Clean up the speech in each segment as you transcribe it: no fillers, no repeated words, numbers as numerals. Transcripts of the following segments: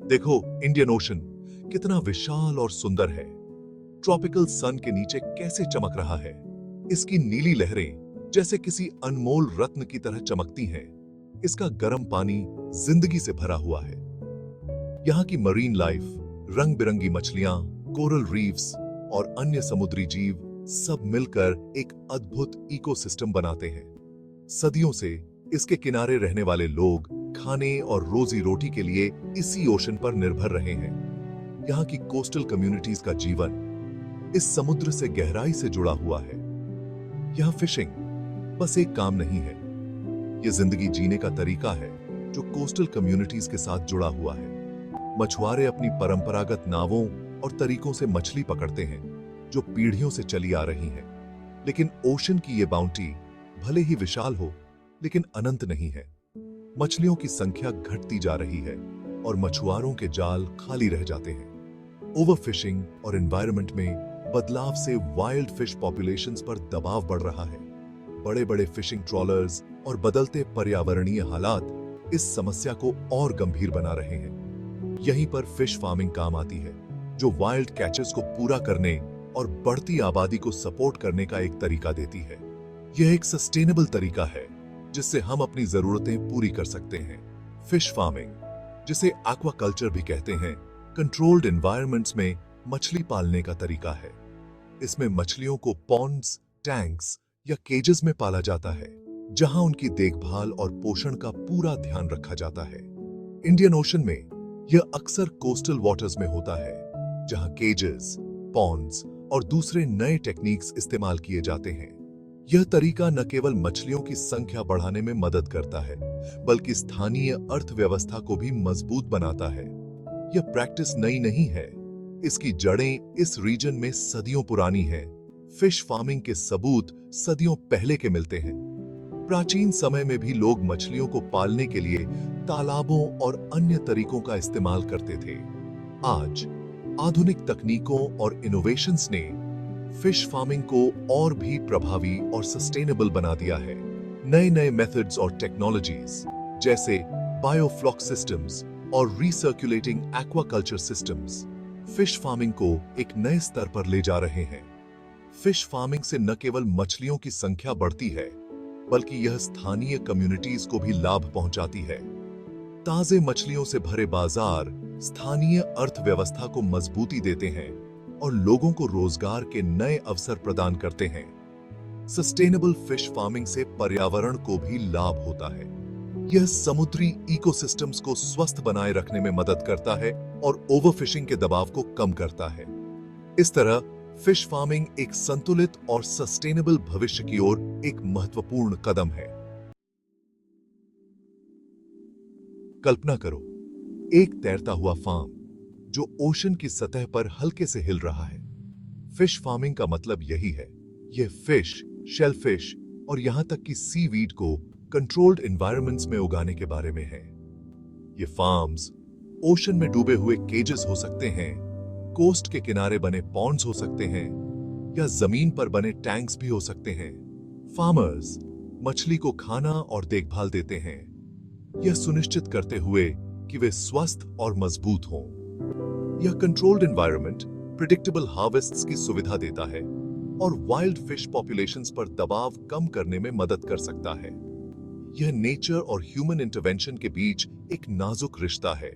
देखो, Indian ocean कितना विशाल और सुंदर है। ट्रॉपिकल सन के नीचे कैसे चमक रहा है। इसकी नीली लहरें जैसे किसी अनमोल रत्न की तरह चमकती हैं। इसका गर्म पानी जिंदगी से भरा हुआ है। यहाँ की मरीन लाइफ, रंग बिरंगी मछलियां, कोरल रीफ्स और अन्य समुद्री जीव सब मिलकर एक अद्भुत इकोसिस्टम बनाते हैं। सदियों से इसके किनारे रहने वाले लोग खाने और रोजी रोटी के लिए इसी ओशन पर निर्भर रहे हैं। यहाँ की कोस्टल कम्युनिटीज का जीवन इस समुद्र से गहराई से जुड़ा हुआ है। यह फिशिंग बस एक काम नहीं है, यह जिंदगी जीने का तरीका है जो कोस्टल कम्युनिटीज के साथ जुड़ा हुआ है। मछुआरे अपनी परंपरागत नावों और तरीकों से मछली पकड़ते हैं जो पीढ़ियों से चली आ रही हैं। लेकिन ओशन की यह बाउंटी भले ही विशाल हो, लेकिन अनंत नहीं है। मछलियों की संख्या घटती जा रही है और मछुआरों के जाल खाली रह जाते हैं। ओवरफिशिंग और एनवायरनमेंट में बदलाव से वाइल्ड फिश पॉपुलेशंस पर दबाव बढ़ रहा है। बड़े बड़े फिशिंग ट्रॉलर्स और बदलते पर्यावरणीय हालात इस समस्या को और गंभीर बना रहे हैं। यहीं पर फिश फार्मिंग काम आती है, जो वाइल्ड कैचेस को पूरा करने और बढ़ती आबादी को सपोर्ट करने का एक तरीका देती है। यह एक सस्टेनेबल तरीका है जिससे हम अपनी जरूरतें पूरी कर सकते हैं। फिश फार्मिंग, जिसे एक्वाकल्चर भी कहते हैं, कंट्रोल्ड एनवायरनमेंट्स में मछली पालने का तरीका है। इसमें मछलियों को पॉन्ड्स, टैंक्स या केजेस में पाला जाता है, जहां उनकी देखभाल और पोषण का पूरा ध्यान रखा जाता है। इंडियन ओशन में यह अक्सर कोस्टल वाटर्स में होता है, जहां केजेस, पॉन्ड्स और दूसरे नए टेक्निक्स इस्तेमाल किए जाते हैं। यह तरीका न केवल मछलियों की संख्या बढ़ाने में मदद करता है, बल्कि स्थानीय अर्थव्यवस्था को भी मजबूत बनाता है। यह प्रैक्टिस नई नहीं है, इसकी जड़ें इस रीजन में सदियों पुरानी हैं। फिश फार्मिंग के सबूत सदियों पहले के मिलते हैं। प्राचीन समय में भी लोग मछलियों को पालने के लिए तालाबों और अन्य तरीकों का इस्तेमाल करते थे। आज आधुनिक तकनीकों और इनोवेशंस ने फिश फार्मिंग को और भी प्रभावी और सस्टेनेबल बना दिया है। नए नए मेथड्स और टेक्नोलॉजीज जैसे बायोफ्लॉक सिस्टम्स और recirculating aquaculture systems fish farming को एक नए स्तर पर ले जा रहे हैं। फिश फार्मिंग से न केवल मछलियों की संख्या बढ़ती है, बल्कि यह स्थानीय कम्युनिटीज को भी लाभ पहुंचाती है। ताजे मछलियों से भरे बाजार स्थानीय अर्थव्यवस्था को मजबूती देते हैं और लोगों को रोजगार के नए अवसर प्रदान करते हैं। सस्टेनेबल फिश फार्मिंग से पर्यावरण को भी लाभ होता है। यह समुद्री इकोसिस्टम्स को स्वस्थ बनाए रखने में मदद करता है और ओवरफिशिंग के दबाव को कम करता है। इस तरह फिश फार्मिंग एक संतुलित और सस्टेनेबल भविष्य की ओर एक महत्वपूर्ण कदम है। कल्पना करो, एक तैरता हुआ फार्म जो ओशन की सतह पर हल्के से हिल रहा है। फिश फार्मिंग का मतलब यही है। यह फिश, शेलफिश और यहां तक कि सीवीड को कंट्रोल्ड एनवायरनमेंट्स में उगाने के बारे में है। ये फार्म्स ओशन में डूबे हुए केजेस हो सकते हैं, कोस्ट के किनारे बने पॉन्ड्स हो सकते हैं, या जमीन पर बने टैंक्स भी हो सकते हैं। फार्मर्स मछली को खाना और देखभाल देते हैं, यह सुनिश्चित करते हुए कि वे स्वस्थ और मजबूत हों। यह कंट्रोल्ड एनवायरनमेंट प्रिडिक्टेबल हार्वेस्ट्स की सुविधा देता है और वाइल्ड फिश पॉपुलेशंस पर दबाव कम करने में मदद कर सकता है। यह नेचर और ह्यूमन इंटरवेंशन के बीच एक नाजुक रिश्ता है,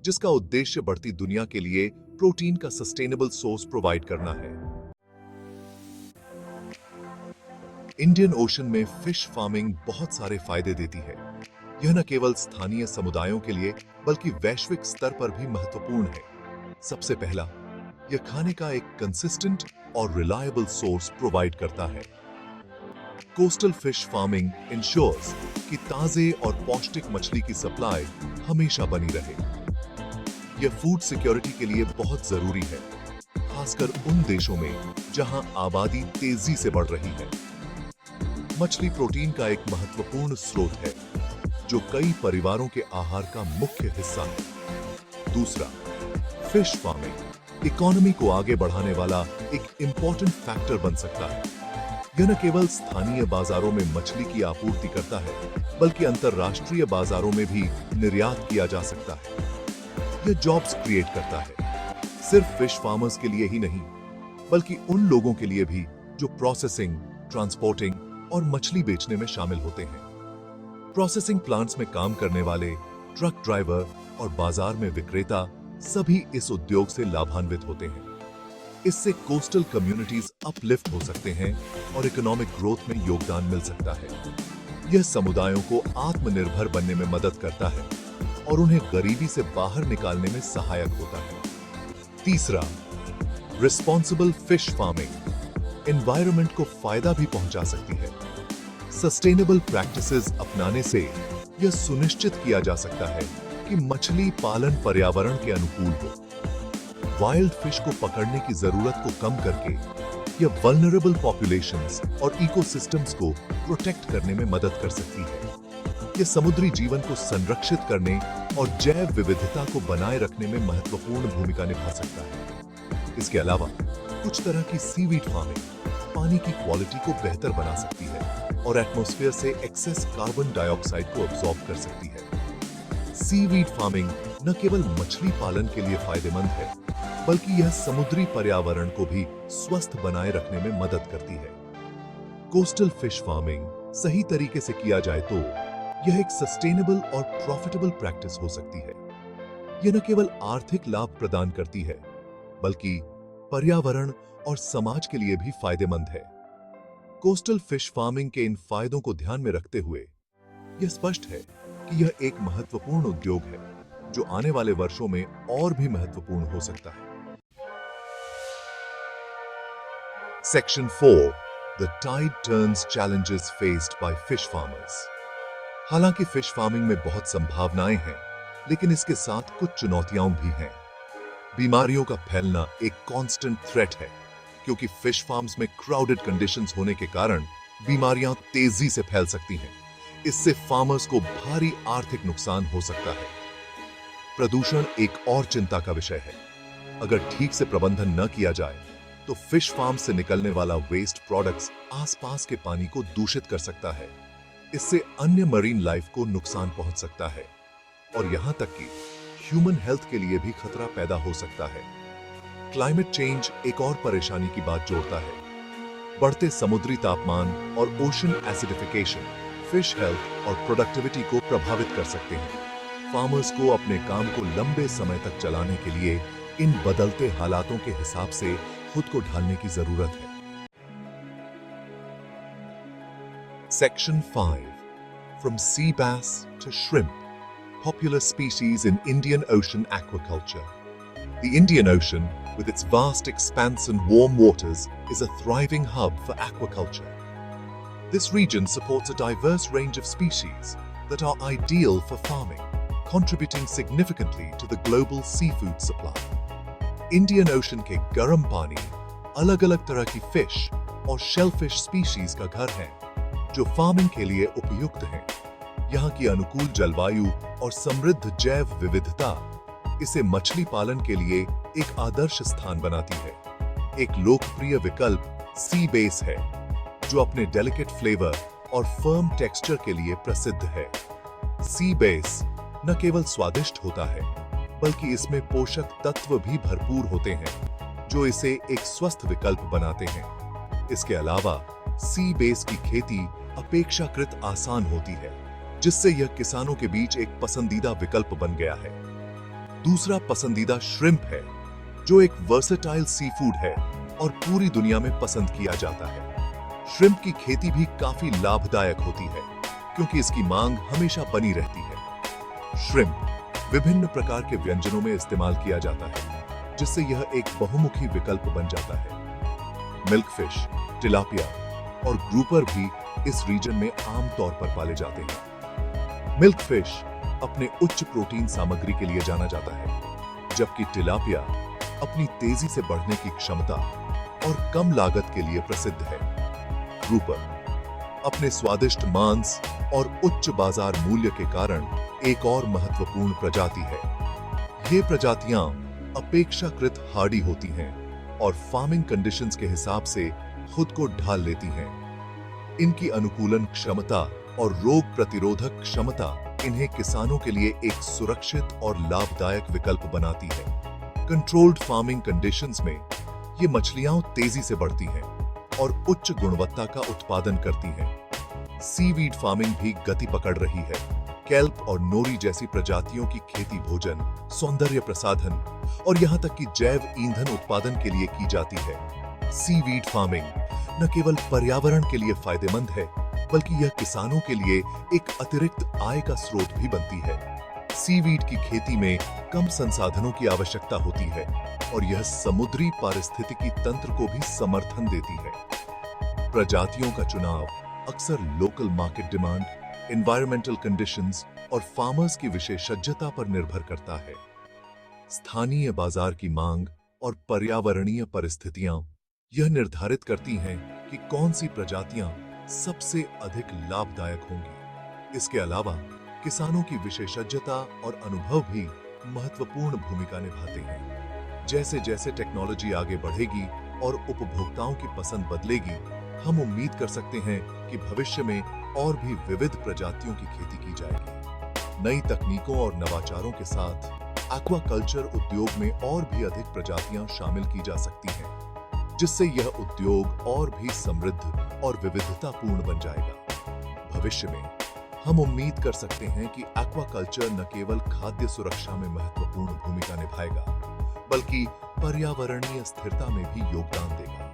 जिसका उद्देश्य बढ़ती दुनिया के लिए प्रोटीन का सस्टेनेबल सोर्स प्रोवाइड करना है। इंडियन ओशन में फिश फार्मिंग बहुत सारे फायदे देती है। यह न केवल स्थानीय समुदायों के लिए बल्कि वैश्विक स्तर पर भी महत्वपूर्ण है। सबसे पहला, यह खाने का एक कंसिस्टेंट और रिलायबल सोर्स प्रोवाइड करता है। कोस्टल फिश फार्मिंग इंश्योर्स कि ताजे और पौष्टिक मछली की सप्लाई हमेशा बनी रहे। यह फूड सिक्योरिटी के लिए बहुत जरूरी है, खासकर उन देशों में जहां आबादी तेजी से बढ़ रही है। मछली प्रोटीन का एक महत्वपूर्ण स्रोत है, जो कई परिवारों के आहार का मुख्य हिस्सा है। दूसरा, फिश फार्मिंग इकोनॉमी को आगे बढ़ाने वाला एक इंपॉर्टेंट फैक्टर बन सकता है। यह न केवल स्थानीय बाजारों में मछली की आपूर्ति करता है, बल्कि अंतरराष्ट्रीय बाजारों में भी निर्यात किया जा सकता है। यह जॉब्स क्रिएट करता है, सिर्फ फिश फार्मर्स के लिए ही नहीं, बल्कि उन लोगों के लिए भी जो प्रोसेसिंग, ट्रांसपोर्टिंग और मछली बेचने में शामिल होते हैं। प्रोसेसिंग प्लांट्स में काम करने वाले, ट्रक ड्राइवर और बाजार में विक्रेता सभी इस उद्योग से लाभान्वित होते हैं। इससे कोस्टल कम्युनिटीज अपलिफ्ट हो सकते हैं और इकोनॉमिक ग्रोथ में योगदान मिल सकता है। यह समुदायों को आत्मनिर्भर बनने में मदद करता है और उन्हें गरीबी से बाहर निकालने में सहायक होता है। तीसरा, रिस्पॉन्सिबल फिश फार्मिंग एनवायरनमेंट को फायदा भी पहुंचा सकती है। सस्टेनेबल प्रैक्टिसेस अपनाने से यह सुनिश्चित किया जा सकता है कि मछली पालन पर्यावरण के अनुकूल हो। वाइल्ड फिश को पकड़ने की जरूरत को कम करके यह वल्नरेबल पॉपुलेशंस और इकोसिस्टम्स को प्रोटेक्ट करने में मदद कर सकती है। यह समुद्री जीवन को संरक्षित करने और जैव विविधता को बनाए रखने में महत्वपूर्ण भूमिका निभा सकता है। इसके अलावा कुछ तरह की सीवीड फार्मिंग पानी की क्वालिटी को बेहतर बना सकती है और एटमॉस्फेयर से एक्सेस कार्बन डाइऑक्साइड को अब्सॉर्ब कर सकती है। सीवीड फार्मिंग न केवल मछली पालन के लिए फायदेमंद है, बल्कि यह समुद्री पर्यावरण को भी स्वस्थ बनाए रखने में मदद करती है। कोस्टल फिश फार्मिंग सही तरीके से किया जाए तो यह एक सस्टेनेबल और प्रॉफिटेबल प्रैक्टिस हो सकती है। यह न केवल आर्थिक लाभ प्रदान करती है, बल्कि पर्यावरण और समाज के लिए भी फायदेमंद है। कोस्टल फिश फार्मिंग के इन फायदों को ध्यान में रखते हुए यह स्पष्ट है कि यह एक महत्वपूर्ण उद्योग है जो आने वाले वर्षों में और भी महत्वपूर्ण हो सकता है। Section 4. The tide turns challenges faced by fish farmers. हालांकि फिश फार्मिंग में बहुत संभावनाएं हैं, लेकिन इसके साथ कुछ चुनौतियां भी हैं। बीमारियों का फैलना एक कांस्टेंट थ्रेट है, क्योंकि फिश फार्म्स में क्राउडेड कंडीशंस होने के कारण बीमारियां तेजी से फैल सकती हैं। इससे फार्मर्स को भारी आर्थिक नुकसान हो सकता है। प्रदूषण एक और चिंता का विषय है। अगर ठीक से प्रबंधन न किया जाए तो फिश फार्म से निकलने वाला वेस्ट प्रोडक्ट्स आसपास के पानी को दूषित कर सकता है। इससे अन्य मरीन लाइफ को नुकसान पहुंच सकता है और यहां तक कि ह्यूमन हेल्थ के लिए भी खतरा पैदा हो सकता है। क्लाइमेट चेंज एक और परेशानी की बात जोड़ता है। बढ़ते समुद्री तापमान और ओशन एसिडिफिकेशन फिश हेल्थ और प्रोडक्टिविटी को प्रभावित कर सकते हैं। फार्मर्स को अपने काम को लंबे समय तक चलाने के लिए इन बदलते हालातों के हिसाब से खुद को ढालने की जरूरत है। Section 5. From sea bass to shrimp, popular species in Indian Ocean aquaculture. The Indian Ocean, with its vast expanse and warm waters, is a thriving hub for aquaculture. This region supports a diverse range of species that are ideal for farming, contributing significantly to the global seafood supply. Indian ocean के गर्म पानी अलग अलग तरह की fish और shellfish species का घर है, जो फार्मिंग के लिए उपयुक्त हैं। यहाँ की अनुकूल जलवायु और समृद्ध जैव विविधता इसे मछली पालन के लिए एक आदर्श स्थान बनाती है। एक लोकप्रिय विकल्प सी बेस है, जो अपने डेलिकेट फ्लेवर और फर्म टेक्सचर के लिए प्रसिद्ध है। सी बेस न केवल स्वादिष्ट होता है, बल्कि इसमें पोषक तत्व भी भरपूर होते हैं, जो इसे एक स्वस्थ विकल्प बनाते हैं। इसके अलावा सी बेस की खेती अपेक्षाकृत आसान होती है, जिससे यह किसानों के बीच एक पसंदीदा विकल्प बन गया है। दूसरा पसंदीदा श्रिम्प है, जो एक वर्सेटाइल सी फूड है और पूरी दुनिया में पसंद किया जाता है। श्रिम्प की खेती भी काफी लाभदायक होती है, क्योंकि इसकी मांग हमेशा बनी रहती है। श्रिम्प विभिन्न प्रकार के व्यंजनों में इस्तेमाल किया जाता है, जिससे यह एक बहुमुखी विकल्प बन जाता है। मिल्क फिश, टिलापिया और ग्रुपर भी इस रीजन में आमतौर पर पाले जाते हैं। मिल्क फिश अपने उच्च प्रोटीन सामग्री के लिए जाना जाता है, जबकि टिलापिया अपनी तेजी से बढ़ने की क्षमता और कम लागत के लिए प्रसिद्ध है। ग्रुपर अपने स्वादिष्ट मांस और उच्च बाजार मूल्य के कारण एक और महत्वपूर्ण प्रजाति है। ये प्रजातियां अपेक्षाकृत हार्डी होती हैं और फार्मिंग कंडीशंस के हिसाब से खुद को ढाल लेती हैं। इनकी अनुकूलन क्षमता और रोग प्रतिरोधक क्षमता इन्हें किसानों के लिए एक सुरक्षित और लाभदायक विकल्प बनाती है। कंट्रोल्ड फार्मिंग कंडीशंस में ये मछलियां तेजी से बढ़ती हैं और उच्च गुणवत्ता का उत्पादन करती हैं। सीवीड फार्मिंग भी गति पकड़ रही है। केल्प और नोरी जैसी प्रजातियों की खेती भोजन, सौंदर्य प्रसाधन और यहां तक कि जैव ईंधन उत्पादन के लिए की जाती है। सीवीड फार्मिंग न केवल पर्यावरण के लिए फायदेमंद है, बल्कि यह किसानों के लिए एक अतिरिक्त आय का स्रोत भी बनती है। सीवीड की खेती में कम संसाधनों की आवश्यकता होती है और यह समुद्री पारिस्थितिकी तंत्र को भी समर्थन देती है। प्रजातियों का चुनाव अक्सर local market demand, environmental conditions और फार्मर्स की विशेषज्ञता पर निर्भर करता है। स्थानीय बाजार की मांग और पर्यावरणीय परिस्थितियां यह निर्धारित करती हैं कि कौन सी प्रजातियां सबसे अधिक लाभदायक होंगी। इसके अलावा किसानों की विशेषज्ञता और अनुभव भी महत्वपूर्ण भूमिका निभाते हैं। जैसे जैसे टेक्नोलॉजी आगे बढ़ेगी और उपभोक्ताओं की पसंद बदलेगी, हम उम्मीद कर सकते हैं कि भविष्य में और भी विविध प्रजातियों की खेती की जाएगी। नई तकनीकों और नवाचारों के साथ एक्वाकल्चर उद्योग में और भी अधिक प्रजातियां शामिल की जा सकती हैं, जिससे यह उद्योग और भी समृद्ध और विविधतापूर्ण बन जाएगा। भविष्य में हम उम्मीद कर सकते हैं कि एक्वाकल्चर न केवल खाद्य सुरक्षा में महत्वपूर्ण भूमिका निभाएगा, बल्कि पर्यावरणीय स्थिरता में भी योगदान देगा।